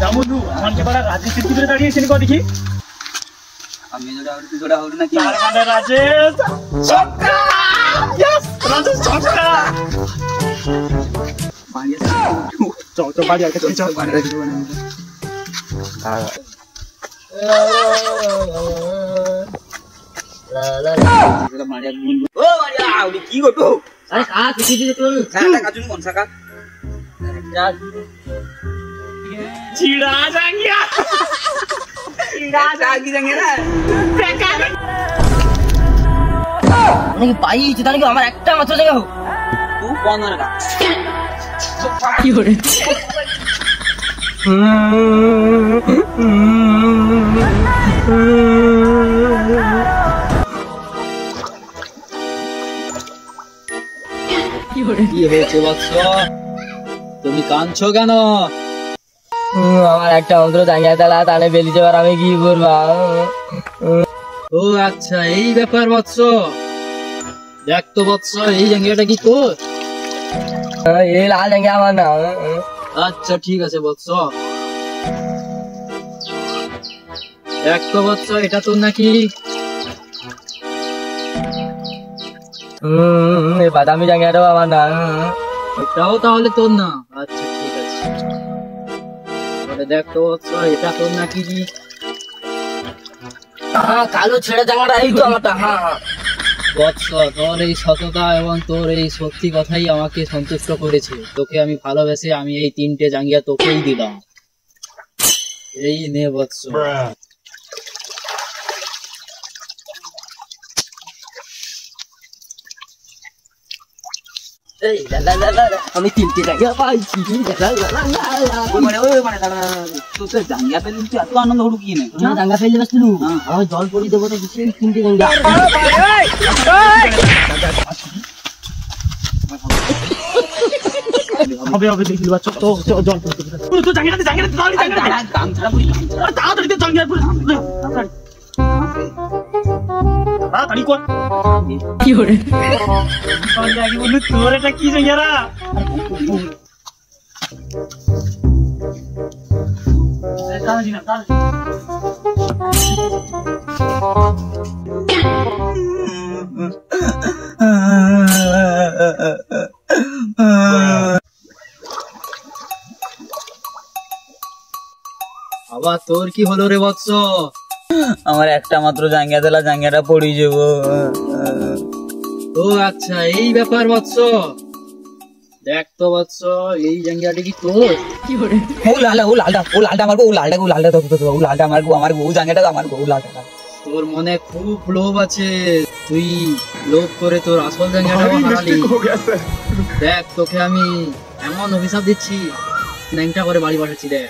রামুদু আমার যে বড় রাজেশ কি করে দাঁড়িয়েছিস কো দেখি আমি জোড়া হলো নাকি তার মানে রাজেশ ছক্কা यस রাজেশ ছক্কা বাড়ি চল তো বাড়ি আগে চল বাড়ি রেখে দেবো ও মারিয়া উনি কি গটো আরে কা কিছু দিতে তো সাকা কাজুন কোন সাকা চিড়া জাঙ্গিয়া চিড়া জাগি জাঙ্গে না বেকার নাকি পাইছি তাহলে কি আমার একটা মাত্র জায়গা হোক তুই কোন না কি করে কি হয়েছে বৎস তুমি কাঁদছো কেন আমার একটা মাত্র জায়গা তাহলে তাহলে বেলি যাবার আমি কি করবো ও আচ্ছা এই ব্যাপার বৎস দেখ তো বৎস এই জায়গাটা কি তোর এই লাল জায়গা আমার না আচ্ছা ঠিক আছে বৎস দেখ তো বৎস এটা তোর নাকি বাদামি জায়গাটাও আমার না এটাও তাহলে তোর না আচ্ছা ঠিক আছে তাহলে দেখ তো বৎস এটা তোর নাকি কালো ছেড়ে জায়গাটা এই তো আমারটা বৎস তোর এই সততা এবং তোর এই সত্যি কথাই আমাকে সন্তুষ্ট করেছে তোকে আমি ভালোবেসে আমি এই 3টে জাঙ্গিয়া তোকেই দিলাম এই নে বৎস আমি 3টে জায়গা পাইছি জাঙ্গিয়া পেলে এত আনন্দ হলো কি জায়গা ফেলে যাস তুই আমার জল পড়ি দেবো তো 3টে জায়গা হবে হবে দেখি বাচ্চা তো জল পুরো তো জাঙ্গিয়াতে তাড়াতাড়ি দে জাঙ্গিয়া পুরো তাড়াতাড়ি কর কি করে জাঙ্গিয়া বলু তোর এটা কি জাঙ্গিয়ারা তাড়াতাড়ি না আবার তোর কি হলো রে বৎস আমার একটা মাত্র জাঙ্গিয়া দিলা জাঙ্গিয়াটা পড়ি যাব ও আচ্ছা এই ব্যাপার বৎস দেখ তো বৎস এই জাঙ্গিয়াটা কি তোর কি করে ও লালটা আমার গো ও লালটা আমার গো জাঙ্গিয়াটা আমার গো লালটা তোর মনে খুব লোভ আছে তুই লোভ করে তোর আসল জাঙ্গিয়াটা হারালি দেখ তোকে আমি এমন অভিশাপ দিচ্ছি ন্যাংটা করে বাড়ি পাঠাচ্ছি দেখ